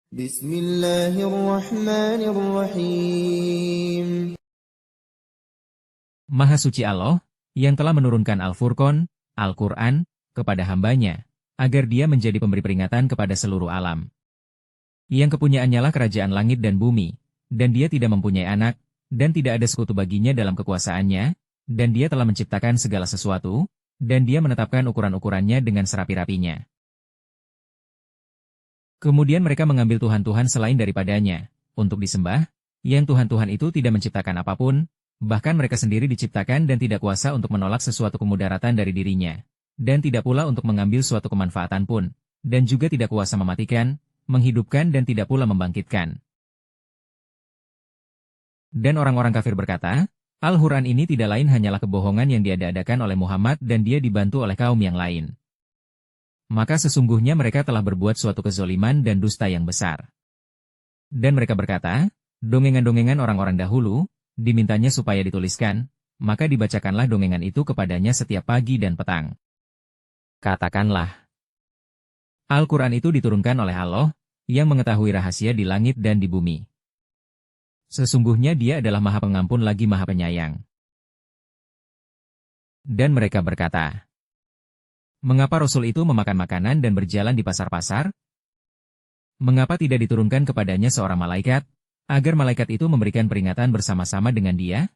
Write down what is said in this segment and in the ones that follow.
Bismillahirrahmanirrahim. Maha suci Allah, yang telah menurunkan Al-Furqan, Al-Quran, kepada hambanya, agar dia menjadi pemberi peringatan kepada seluruh alam. Yang kepunyaannya lah kerajaan langit dan bumi, dan dia tidak mempunyai anak, dan tidak ada sekutu baginya dalam kekuasaannya, dan dia telah menciptakan segala sesuatu, dan dia menetapkan ukuran-ukurannya dengan serapi-rapinya. Kemudian mereka mengambil Tuhan-Tuhan selain daripadanya, untuk disembah, yang Tuhan-Tuhan itu tidak menciptakan apapun, bahkan mereka sendiri diciptakan dan tidak kuasa untuk menolak sesuatu kemudaratan dari dirinya, dan tidak pula untuk mengambil suatu kemanfaatan pun, dan juga tidak kuasa mematikan, menghidupkan dan tidak pula membangkitkan. Dan orang-orang kafir berkata, Al-Quran ini tidak lain hanyalah kebohongan yang diada-adakan oleh Muhammad dan dia dibantu oleh kaum yang lain. Maka sesungguhnya mereka telah berbuat suatu kezoliman dan dusta yang besar. Dan mereka berkata, dongengan-dongengan orang-orang dahulu, dimintanya supaya dituliskan, maka dibacakanlah dongengan itu kepadanya setiap pagi dan petang. Katakanlah, Al-Quran itu diturunkan oleh Allah, yang mengetahui rahasia di langit dan di bumi. Sesungguhnya dia adalah Maha Pengampun lagi Maha Penyayang. Dan mereka berkata, mengapa Rasul itu memakan makanan dan berjalan di pasar-pasar? Mengapa tidak diturunkan kepadanya seorang malaikat, agar malaikat itu memberikan peringatan bersama-sama dengan dia?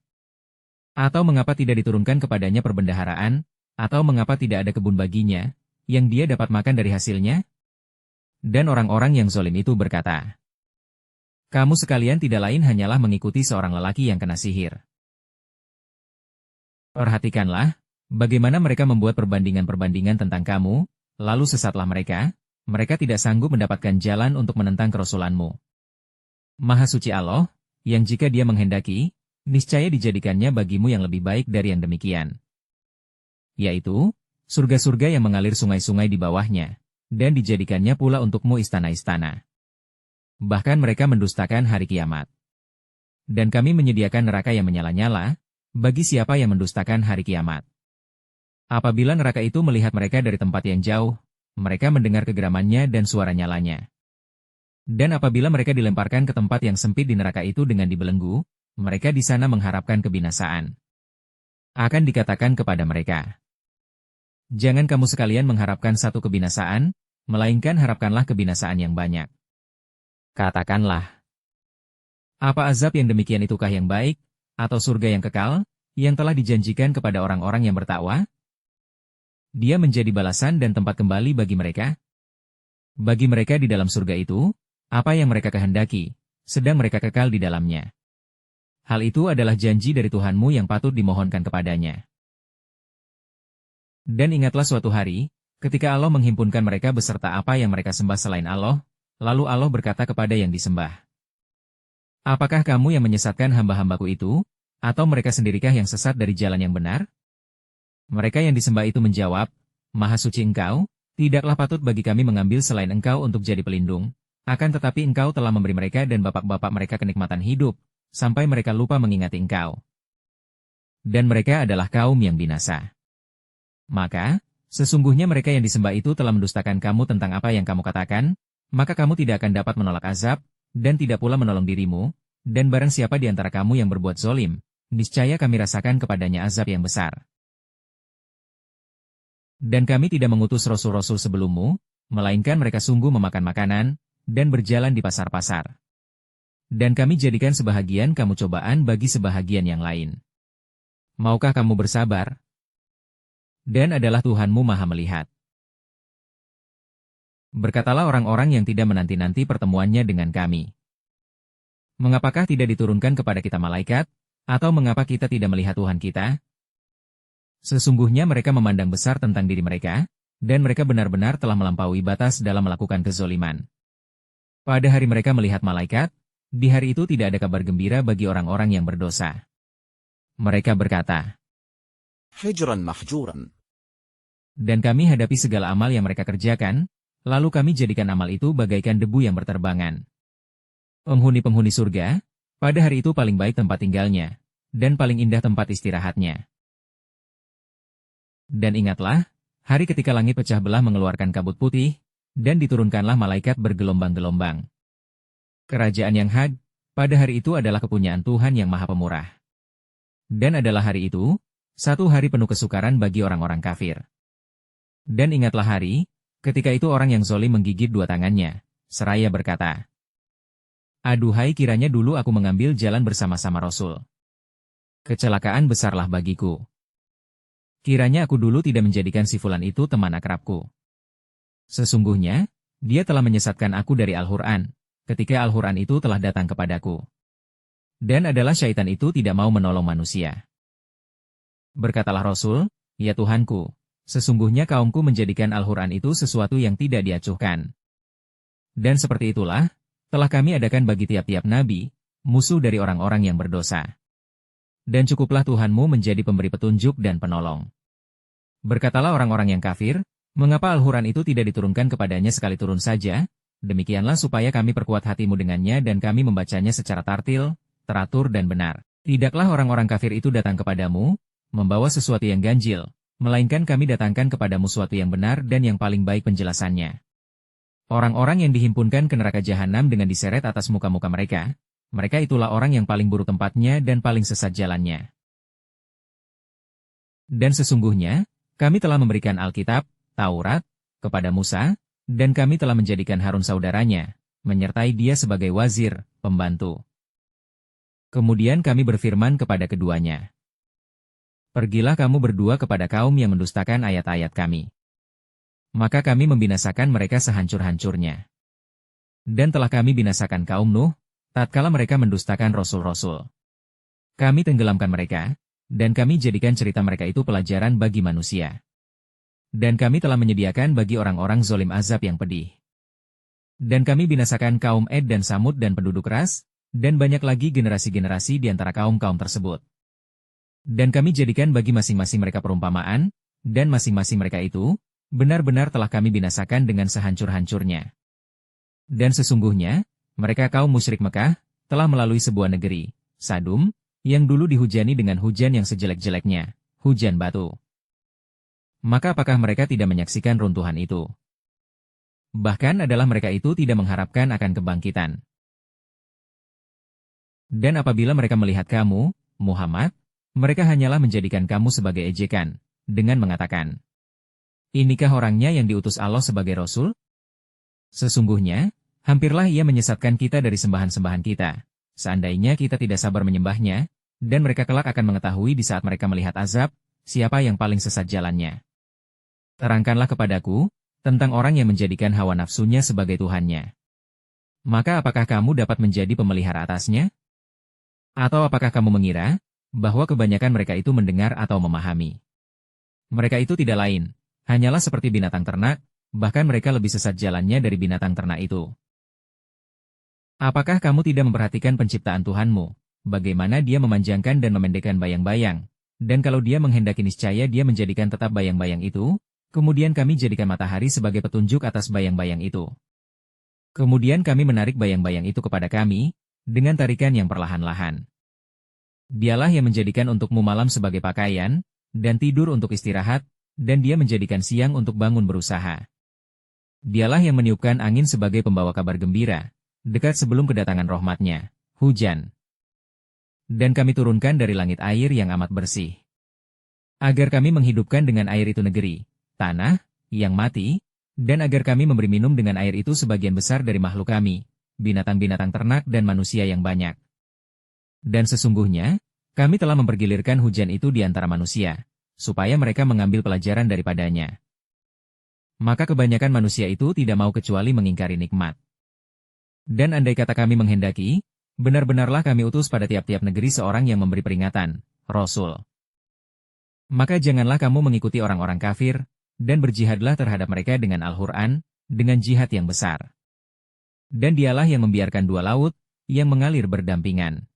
Atau mengapa tidak diturunkan kepadanya perbendaharaan, atau mengapa tidak ada kebun baginya, yang dia dapat makan dari hasilnya? Dan orang-orang yang zalim itu berkata, kamu sekalian tidak lain hanyalah mengikuti seorang lelaki yang kena sihir. Perhatikanlah, bagaimana mereka membuat perbandingan-perbandingan tentang kamu, lalu sesatlah mereka tidak sanggup mendapatkan jalan untuk menentang kerasulanmu. Maha suci Allah, yang jika dia menghendaki, niscaya dijadikannya bagimu yang lebih baik dari yang demikian. Yaitu, surga-surga yang mengalir sungai-sungai di bawahnya, dan dijadikannya pula untukmu istana-istana. Bahkan mereka mendustakan hari kiamat. Dan kami menyediakan neraka yang menyala-nyala, bagi siapa yang mendustakan hari kiamat. Apabila neraka itu melihat mereka dari tempat yang jauh, mereka mendengar kegeramannya dan suara nyalanya. Dan apabila mereka dilemparkan ke tempat yang sempit di neraka itu dengan dibelenggu, mereka di sana mengharapkan kebinasaan. Akan dikatakan kepada mereka, jangan kamu sekalian mengharapkan satu kebinasaan, melainkan harapkanlah kebinasaan yang banyak. Katakanlah, apa azab yang demikian itukah yang baik, atau surga yang kekal, yang telah dijanjikan kepada orang-orang yang bertakwa? Dia menjadi balasan dan tempat kembali bagi mereka. Bagi mereka di dalam surga itu, apa yang mereka kehendaki, sedang mereka kekal di dalamnya. Hal itu adalah janji dari Tuhanmu yang patut dimohonkan kepadanya. Dan ingatlah suatu hari, ketika Allah menghimpunkan mereka beserta apa yang mereka sembah selain Allah, lalu Allah berkata kepada yang disembah, apakah kamu yang menyesatkan hamba-hambaku itu, atau mereka sendirikah yang sesat dari jalan yang benar? Mereka yang disembah itu menjawab, Maha suci Engkau, tidaklah patut bagi kami mengambil selain Engkau untuk jadi pelindung, akan tetapi Engkau telah memberi mereka dan bapak-bapak mereka kenikmatan hidup, sampai mereka lupa mengingati Engkau. Dan mereka adalah kaum yang binasa. Maka, sesungguhnya mereka yang disembah itu telah mendustakan kamu tentang apa yang kamu katakan, maka kamu tidak akan dapat menolak azab, dan tidak pula menolong dirimu, dan barang siapa di antara kamu yang berbuat zolim, niscaya kami rasakan kepadanya azab yang besar. Dan kami tidak mengutus rasul-rasul sebelummu, melainkan mereka sungguh memakan makanan, dan berjalan di pasar-pasar. Dan kami jadikan sebahagian kamu cobaan bagi sebahagian yang lain. Maukah kamu bersabar? Dan adalah Tuhanmu Maha Melihat. Berkatalah orang-orang yang tidak menanti-nanti pertemuannya dengan kami. Mengapakah tidak diturunkan kepada kita malaikat, atau mengapa kita tidak melihat Tuhan kita? Sesungguhnya mereka memandang besar tentang diri mereka, dan mereka benar-benar telah melampaui batas dalam melakukan kezoliman. Pada hari mereka melihat malaikat, di hari itu tidak ada kabar gembira bagi orang-orang yang berdosa. Mereka berkata, Hijran mahjuran. dan kami hadapi segala amal yang mereka kerjakan, lalu kami jadikan amal itu bagaikan debu yang berterbangan. Penghuni-penghuni surga, pada hari itu paling baik tempat tinggalnya, dan paling indah tempat istirahatnya. Dan ingatlah, hari ketika langit pecah belah mengeluarkan kabut putih, dan diturunkanlah malaikat bergelombang-gelombang. Kerajaan yang hak, pada hari itu adalah kepunyaan Tuhan yang Maha Pemurah. Dan adalah hari itu, satu hari penuh kesukaran bagi orang-orang kafir. Dan ingatlah hari, ketika itu orang yang zalim menggigit dua tangannya, seraya berkata, "Aduhai, kiranya dulu aku mengambil jalan bersama-sama Rasul. Kecelakaan besarlah bagiku. Kiranya aku dulu tidak menjadikan si fulan itu teman akrabku. Sesungguhnya, dia telah menyesatkan aku dari Al-Quran, ketika Al-Quran itu telah datang kepadaku. Dan adalah syaitan itu tidak mau menolong manusia." Berkatalah Rasul, "Ya Tuhanku, sesungguhnya kaumku menjadikan Al-Quran itu sesuatu yang tidak diacuhkan. Dan seperti itulah, telah kami adakan bagi tiap-tiap nabi, musuh dari orang-orang yang berdosa. Dan cukuplah Tuhanmu menjadi pemberi petunjuk dan penolong." Berkatalah orang-orang yang kafir, "Mengapa Al-Quran itu tidak diturunkan kepadanya sekali turun saja? Demikianlah supaya kami perkuat hatimu dengannya dan kami membacanya secara tartil, teratur dan benar. Tidaklah orang-orang kafir itu datang kepadamu, membawa sesuatu yang ganjil, melainkan kami datangkan kepadamu sesuatu yang benar dan yang paling baik penjelasannya. Orang-orang yang dihimpunkan ke neraka jahanam dengan diseret atas muka-muka mereka, mereka itulah orang yang paling buruk tempatnya dan paling sesat jalannya. Dan sesungguhnya, kami telah memberikan Alkitab, Taurat, kepada Musa, dan kami telah menjadikan Harun saudaranya, menyertai dia sebagai wazir, pembantu. Kemudian kami berfirman kepada keduanya, "Pergilah kamu berdua kepada kaum yang mendustakan ayat-ayat kami. Maka kami membinasakan mereka sehancur-hancurnya. Dan telah kami binasakan kaum Nuh, tatkala mereka mendustakan rasul-rasul. Kami tenggelamkan mereka, dan kami jadikan cerita mereka itu pelajaran bagi manusia. Dan kami telah menyediakan bagi orang-orang zolim azab yang pedih. Dan kami binasakan kaum Ed dan Samud dan penduduk Ras, dan banyak lagi generasi-generasi di antara kaum-kaum tersebut. Dan kami jadikan bagi masing-masing mereka perumpamaan, dan masing-masing mereka itu, benar-benar telah kami binasakan dengan sehancur-hancurnya. Dan sesungguhnya, mereka kaum musyrik Mekah, telah melalui sebuah negeri, Sadum, yang dulu dihujani dengan hujan yang sejelek-jeleknya, hujan batu. Maka apakah mereka tidak menyaksikan runtuhan itu? Bahkan adalah mereka itu tidak mengharapkan akan kebangkitan. Dan apabila mereka melihat kamu, Muhammad, mereka hanyalah menjadikan kamu sebagai ejekan, dengan mengatakan, 'Inikah orangnya yang diutus Allah sebagai Rasul?' Sesungguhnya, hampirlah ia menyesatkan kita dari sembahan-sembahan kita. Seandainya kita tidak sabar menyembahnya, dan mereka kelak akan mengetahui di saat mereka melihat azab, siapa yang paling sesat jalannya. Terangkanlah kepadaku, tentang orang yang menjadikan hawa nafsunya sebagai Tuhannya. Maka apakah kamu dapat menjadi pemelihara atasnya? Atau apakah kamu mengira, bahwa kebanyakan mereka itu mendengar atau memahami? Mereka itu tidak lain, hanyalah seperti binatang ternak, bahkan mereka lebih sesat jalannya dari binatang ternak itu. Apakah kamu tidak memperhatikan penciptaan Tuhanmu, bagaimana dia memanjangkan dan memendekkan bayang-bayang, dan kalau dia menghendaki niscaya dia menjadikan tetap bayang-bayang itu, kemudian kami jadikan matahari sebagai petunjuk atas bayang-bayang itu. Kemudian kami menarik bayang-bayang itu kepada kami, dengan tarikan yang perlahan-lahan. Dialah yang menjadikan untukmu malam sebagai pakaian, dan tidur untuk istirahat, dan dia menjadikan siang untuk bangun berusaha. Dialah yang meniupkan angin sebagai pembawa kabar gembira, dekat sebelum kedatangan rahmat-Nya, hujan. Dan kami turunkan dari langit air yang amat bersih. Agar kami menghidupkan dengan air itu negeri, tanah, yang mati, dan agar kami memberi minum dengan air itu sebagian besar dari makhluk kami, binatang-binatang ternak dan manusia yang banyak. Dan sesungguhnya, kami telah mempergilirkan hujan itu di antara manusia, supaya mereka mengambil pelajaran daripadanya. Maka kebanyakan manusia itu tidak mau kecuali mengingkari nikmat. Dan andai kata kami menghendaki, benar-benarlah kami utus pada tiap-tiap negeri seorang yang memberi peringatan, Rasul. Maka janganlah kamu mengikuti orang-orang kafir, dan berjihadlah terhadap mereka dengan Al-Quran, dengan jihad yang besar. Dan dialah yang membiarkan dua laut, yang mengalir berdampingan.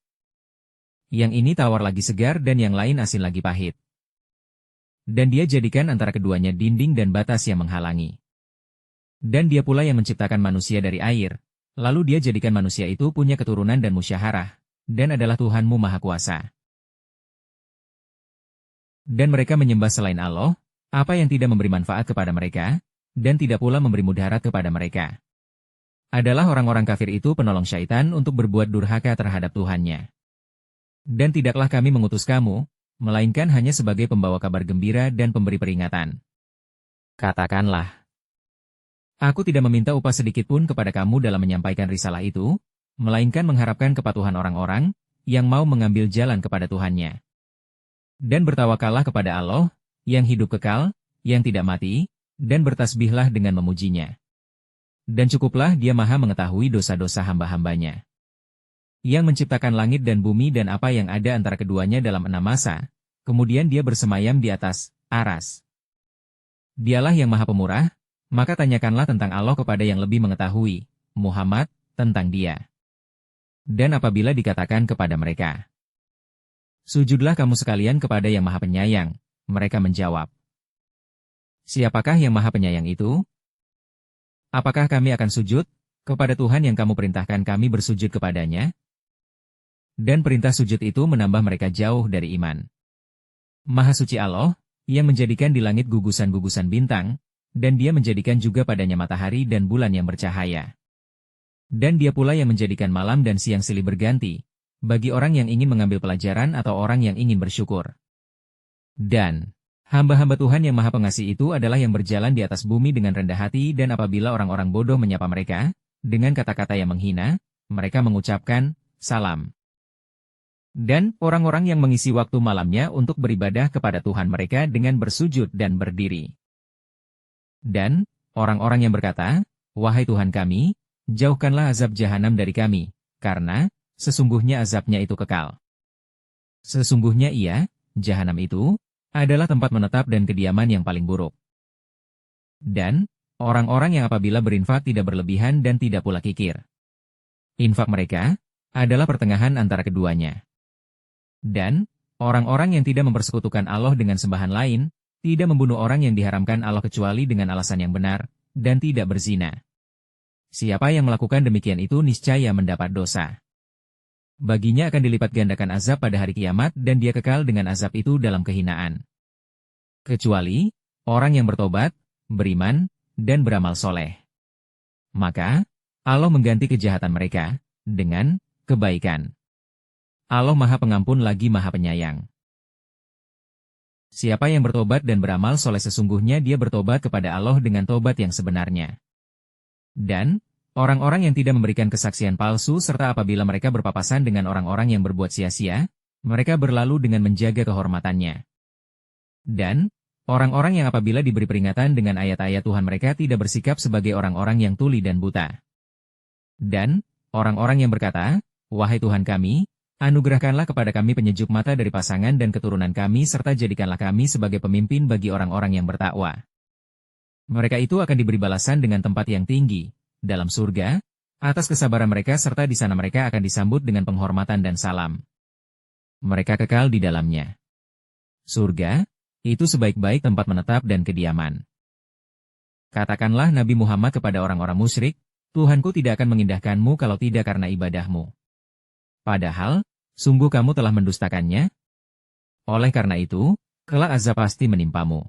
Yang ini tawar lagi segar dan yang lain asin lagi pahit. Dan dia jadikan antara keduanya dinding dan batas yang menghalangi. Dan dia pula yang menciptakan manusia dari air, lalu dia jadikan manusia itu punya keturunan dan musyawarah, dan adalah Tuhanmu Maha Kuasa. Dan mereka menyembah selain Allah, apa yang tidak memberi manfaat kepada mereka, dan tidak pula memberi mudarat kepada mereka. adalah orang-orang kafir itu penolong syaitan untuk berbuat durhaka terhadap Tuhannya. Dan tidaklah kami mengutus kamu, melainkan hanya sebagai pembawa kabar gembira dan pemberi peringatan. Katakanlah, aku tidak meminta upah sedikitpun kepada kamu dalam menyampaikan risalah itu, melainkan mengharapkan kepatuhan orang-orang yang mau mengambil jalan kepada Tuhannya. Dan bertawakallah kepada Allah, yang hidup kekal, yang tidak mati, dan bertasbihlah dengan memujinya. Dan cukuplah Dia Maha mengetahui dosa-dosa hamba-hambanya, yang menciptakan langit dan bumi dan apa yang ada antara keduanya dalam 6 masa, kemudian Dia bersemayam di atas aras. Dialah yang Maha Pemurah, maka tanyakanlah tentang Allah kepada yang lebih mengetahui, Muhammad, tentang Dia. Dan apabila dikatakan kepada mereka, sujudlah kamu sekalian kepada yang Maha Penyayang, mereka menjawab, siapakah yang Maha Penyayang itu? Apakah kami akan sujud kepada Tuhan yang kamu perintahkan kami bersujud kepadanya? Dan perintah sujud itu menambah mereka jauh dari iman. Maha suci Allah, yang menjadikan di langit gugusan-gugusan bintang, dan Dia menjadikan juga padanya matahari dan bulan yang bercahaya. Dan Dia pula yang menjadikan malam dan siang silih berganti, bagi orang yang ingin mengambil pelajaran atau orang yang ingin bersyukur. Dan hamba-hamba Tuhan yang Maha Pengasih itu adalah yang berjalan di atas bumi dengan rendah hati, dan apabila orang-orang bodoh menyapa mereka, dengan kata-kata yang menghina, mereka mengucapkan, salam. Dan orang-orang yang mengisi waktu malamnya untuk beribadah kepada Tuhan mereka dengan bersujud dan berdiri. Dan orang-orang yang berkata, wahai Tuhan kami, jauhkanlah azab jahanam dari kami, karena sesungguhnya azabnya itu kekal. Sesungguhnya ia, jahanam itu, adalah tempat menetap dan kediaman yang paling buruk. Dan orang-orang yang apabila berinfak tidak berlebihan dan tidak pula kikir. Infak mereka adalah pertengahan antara keduanya. Dan orang-orang yang tidak mempersekutukan Allah dengan sembahan lain, tidak membunuh orang yang diharamkan Allah kecuali dengan alasan yang benar, dan tidak berzina. Siapa yang melakukan demikian itu niscaya mendapat dosa. Baginya akan dilipat gandakan azab pada hari kiamat dan dia kekal dengan azab itu dalam kehinaan. Kecuali orang yang bertobat, beriman, dan beramal soleh. Maka, Allah mengganti kejahatan mereka dengan kebaikan. Allah Maha Pengampun lagi Maha Penyayang. Siapa yang bertobat dan beramal soleh sesungguhnya dia bertobat kepada Allah dengan tobat yang sebenarnya. Dan orang-orang yang tidak memberikan kesaksian palsu serta apabila mereka berpapasan dengan orang-orang yang berbuat sia-sia, mereka berlalu dengan menjaga kehormatannya. Dan orang-orang yang apabila diberi peringatan dengan ayat-ayat Tuhan mereka tidak bersikap sebagai orang-orang yang tuli dan buta. Dan orang-orang yang berkata, wahai Tuhan kami, anugerahkanlah kepada kami penyejuk mata dari pasangan dan keturunan kami serta jadikanlah kami sebagai pemimpin bagi orang-orang yang bertakwa. Mereka itu akan diberi balasan dengan tempat yang tinggi dalam surga, atas kesabaran mereka serta di sana mereka akan disambut dengan penghormatan dan salam. Mereka kekal di dalamnya. Surga, itu sebaik-baik tempat menetap dan kediaman. Katakanlah Nabi Muhammad kepada orang-orang musyrik, Tuhanku tidak akan mengindahkanmu kalau tidak karena ibadahmu. Padahal, sungguh kamu telah mendustakannya. Oleh karena itu, kelak azab pasti menimpamu.